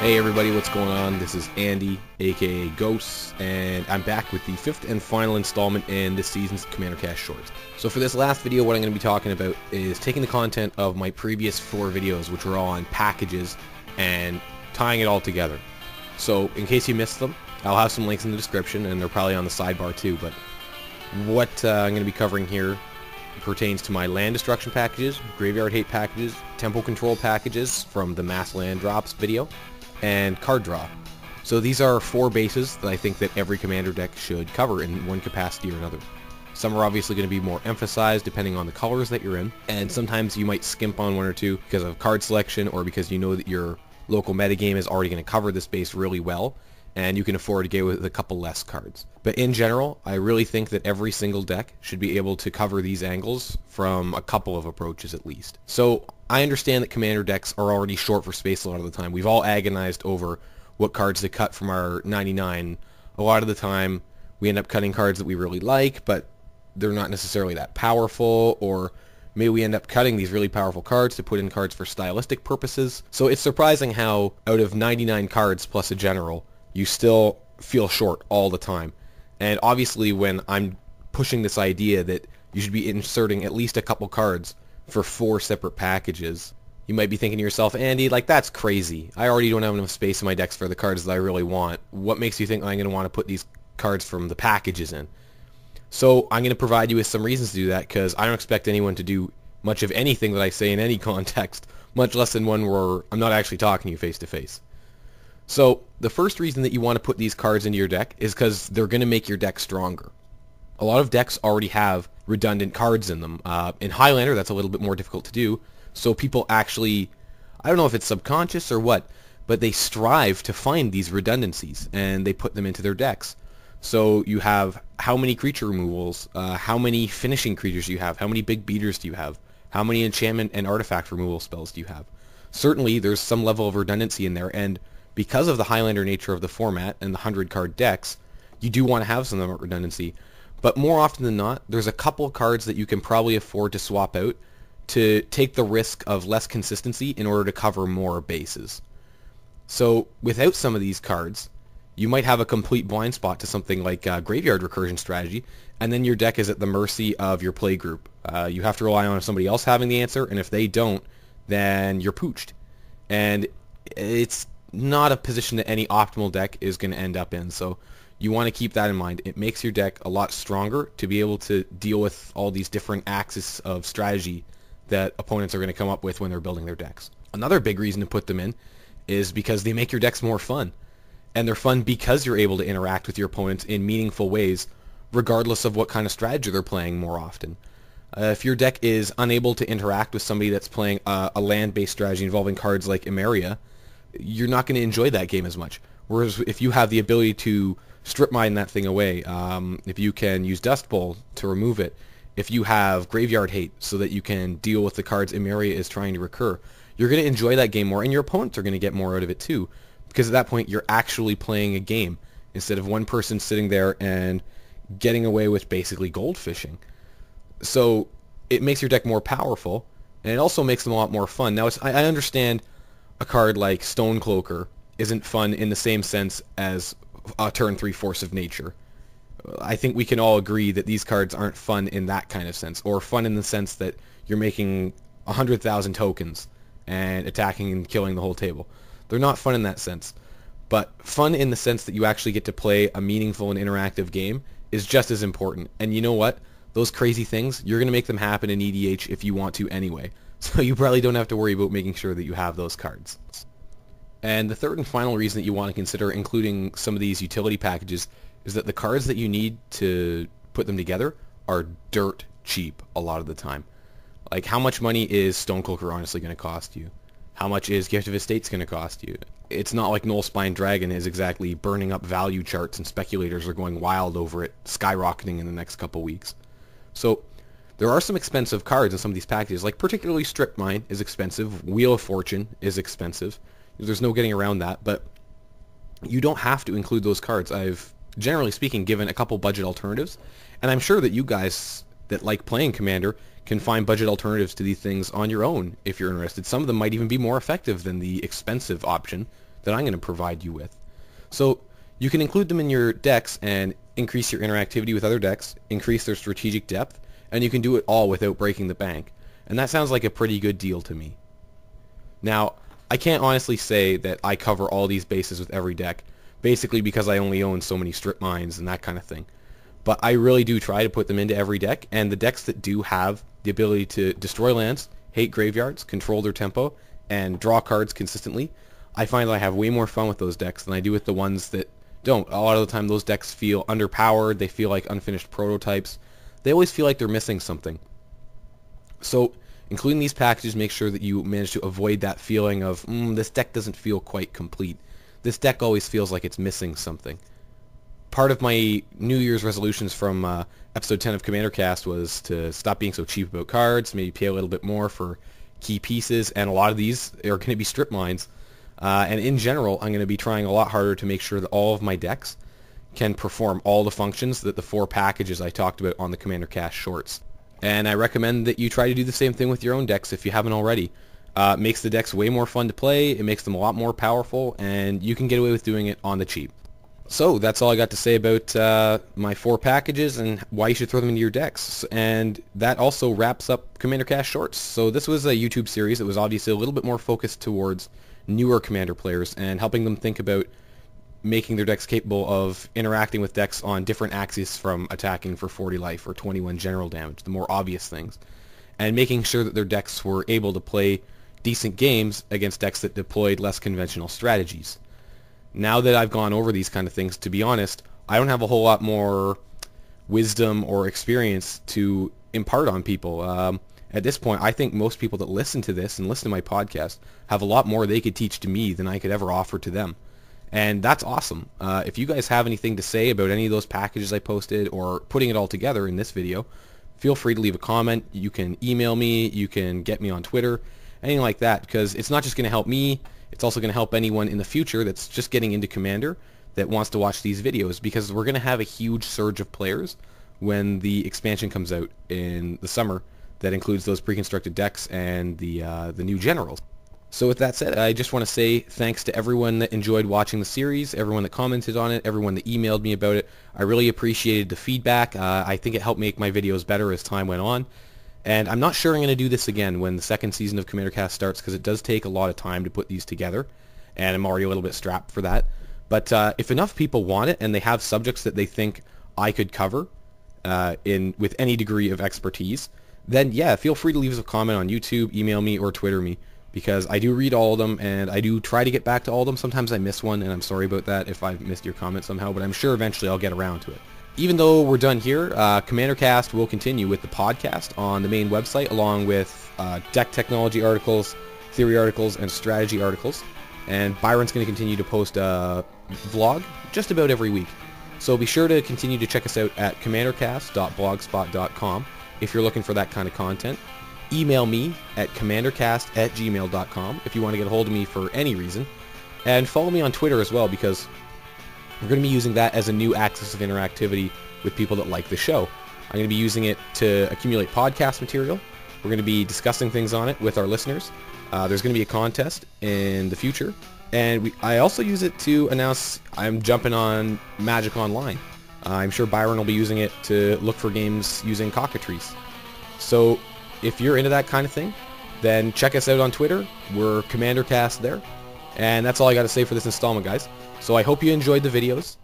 Hey everybody, what's going on? This is Andy, aka Ghosts, and I'm back with the fifth and final installment in this season's CommanderCast Shorts. So for this last video, what I'm going to be talking about is taking the content of my previous 4 videos, which were all on packages, and tying it all together. So in case you missed them, I'll have some links in the description, and they're probably on the sidebar too, but what I'm going to be covering here pertains to my land destruction packages, graveyard hate packages, tempo control packages from the mass land drops video, and card draw. So these are 4 bases that I think that every commander deck should cover in one capacity or another. Some are obviously going to be more emphasized depending on the colors that you're in, and sometimes you might skimp on 1 or 2 because of card selection or because you know that your local metagame is already going to cover this base really well, and you can afford to go with a couple less cards. But in general, I really think that every single deck should be able to cover these angles from a couple of approaches at least. So I understand that commander decks are already short for space a lot of the time. We've all agonized over what cards to cut from our 99. A lot of the time we end up cutting cards that we really like, but they're not necessarily that powerful, or maybe we end up cutting these really powerful cards to put in cards for stylistic purposes. So it's surprising how out of 99 cards plus a general, you still feel short all the time. And obviously when I'm pushing this idea that you should be inserting at least a couple cards for 4 separate packages, you might be thinking to yourself, Andy, like, that's crazy. I already don't have enough space in my decks for the cards that I really want. What makes you think I'm going to want to put these cards from the packages in? So I'm going to provide you with some reasons to do that, because I don't expect anyone to do much of anything that I say in any context, much less in one where I'm not actually talking to you face to face. So the first reason that you want to put these cards into your deck is because they're going to make your deck stronger. A lot of decks already have redundant cards in them. In Highlander, that's a little bit more difficult to do, so people actually, I don't know if it's subconscious or what, but they strive to find these redundancies, and they put them into their decks. So you have how many creature removals, how many finishing creatures do you have, how many big beaters do you have, how many enchantment and artifact removal spells do you have. Certainly there's some level of redundancy in there, and because of the Highlander nature of the format and the 100-card decks, you do want to have some of that redundancy. But more often than not, there's a couple of cards that you can probably afford to swap out to take the risk of less consistency in order to cover more bases. So without some of these cards, you might have a complete blind spot to something like graveyard recursion strategy, and then your deck is at the mercy of your play group. You have to rely on somebody else having the answer, and if they don't, then you're pooched. And it's not a position that any optimal deck is going to end up in, so you want to keep that in mind. It makes your deck a lot stronger to be able to deal with all these different axes of strategy that opponents are going to come up with when they're building their decks. Another big reason to put them in is because they make your decks more fun. And they're fun because you're able to interact with your opponents in meaningful ways, regardless of what kind of strategy they're playing more often. If your deck is unable to interact with somebody that's playing a land-based strategy involving cards like Emeria, you're not going to enjoy that game as much. Whereas if you have the ability to strip mine that thing away, if you can use Dust Bowl to remove it, if you have Graveyard Hate so that you can deal with the cards Emeria is trying to recur, you're going to enjoy that game more, and your opponents are going to get more out of it too. Because at that point, you're actually playing a game instead of one person sitting there and getting away with basically gold fishing. So it makes your deck more powerful, and it also makes them a lot more fun. Now, I understand a card like Stonecloaker isn't fun in the same sense as a turn 3 Force of Nature. I think we can all agree that these cards aren't fun in that kind of sense, or fun in the sense that you're making 100,000 tokens and attacking and killing the whole table. They're not fun in that sense, but fun in the sense that you actually get to play a meaningful and interactive game is just as important. And you know what? Those crazy things, you're going to make them happen in EDH if you want to anyway. So you probably don't have to worry about making sure that you have those cards. And the third and final reason that you want to consider including some of these utility packages is that the cards that you need to put them together are dirt cheap a lot of the time. Like, how much money is Stonecloaker honestly going to cost you? How much is Gift of Estates going to cost you? It's not like Nullspine Dragon is exactly burning up value charts and speculators are going wild over it, skyrocketing in the next couple weeks. So there are some expensive cards in some of these packages, like particularly Strip Mine is expensive, Wheel of Fortune is expensive. There's no getting around that, but you don't have to include those cards. I've, generally speaking, given a couple budget alternatives, and I'm sure that you guys that like playing Commander can find budget alternatives to these things on your own if you're interested. Some of them might even be more effective than the expensive option that I'm going to provide you with. So you can include them in your decks and increase your interactivity with other decks, increase their strategic depth, and you can do it all without breaking the bank. And that sounds like a pretty good deal to me. Now, I can't honestly say that I cover all these bases with every deck, basically because I only own so many strip mines and that kind of thing. But I really do try to put them into every deck, and the decks that do have the ability to destroy lands, hate graveyards, control their tempo, and draw cards consistently, I find that I have way more fun with those decks than I do with the ones that don't. A lot of the time those decks feel underpowered, they feel like unfinished prototypes, they always feel like they're missing something. So including these packages, make sure that you manage to avoid that feeling of, this deck doesn't feel quite complete. This deck always feels like it's missing something. Part of my New Year's resolutions from episode 10 of CommanderCast was to stop being so cheap about cards, maybe pay a little bit more for key pieces, and a lot of these are going to be strip mines. And in general, I'm going to be trying a lot harder to make sure that all of my decks can perform all the functions that the 4 packages I talked about on the CommanderCast shorts. And I recommend that you try to do the same thing with your own decks if you haven't already. It makes the decks way more fun to play, it makes them a lot more powerful, and you can get away with doing it on the cheap. So that's all I got to say about my 4 packages and why you should throw them into your decks. And that also wraps up CommanderCast Shorts. So this was a YouTube series that was obviously a little bit more focused towards newer Commander players and helping them think about making their decks capable of interacting with decks on different axes, from attacking for 40 life or 21 general damage, the more obvious things, and making sure that their decks were able to play decent games against decks that deployed less conventional strategies. Now that I've gone over these kind of things, to be honest, I don't have a whole lot more wisdom or experience to impart on people. At this point, I think most people that listen to this and listen to my podcast have a lot more they could teach to me than I could ever offer to them. And that's awesome. If you guys have anything to say about any of those packages I posted or putting it all together in this video, feel free to leave a comment. You can email me, you can get me on Twitter, anything like that, because it's not just going to help me, it's also going to help anyone in the future that's just getting into Commander that wants to watch these videos, because we're going to have a huge surge of players when the expansion comes out in the summer that includes those pre-constructed decks and the new generals. So with that said, I just want to say thanks to everyone that enjoyed watching the series, everyone that commented on it, everyone that emailed me about it. I really appreciated the feedback. I think it helped make my videos better as time went on. And I'm not sure I'm going to do this again when the second season of CommanderCast starts, because it does take a lot of time to put these together, and I'm already a little bit strapped for that. But if enough people want it and they have subjects that they think I could cover with any degree of expertise, then yeah, feel free to leave us a comment on YouTube, email me, or Twitter me, because I do read all of them, and I do try to get back to all of them. Sometimes I miss one, and I'm sorry about that if I've missed your comment somehow, but I'm sure eventually I'll get around to it. Even though we're done here, CommanderCast will continue with the podcast on the main website, along with deck technology articles, theory articles, and strategy articles. And Byron's going to continue to post a vlog just about every week. So be sure to continue to check us out at commandercast.blogspot.com if you're looking for that kind of content. Email me at commandercast@gmail.com if you want to get a hold of me for any reason. And follow me on Twitter as well, because we're going to be using that as a new axis of interactivity with people that like the show. I'm going to be using it to accumulate podcast material. We're going to be discussing things on it with our listeners. There's going to be a contest in the future. And I also use it to announce I'm jumping on Magic Online. I'm sure Byron will be using it to look for games using cockatrice. So if you're into that kind of thing, then check us out on Twitter. We're CommanderCast there. And that's all I got to say for this installment, guys. So I hope you enjoyed the videos.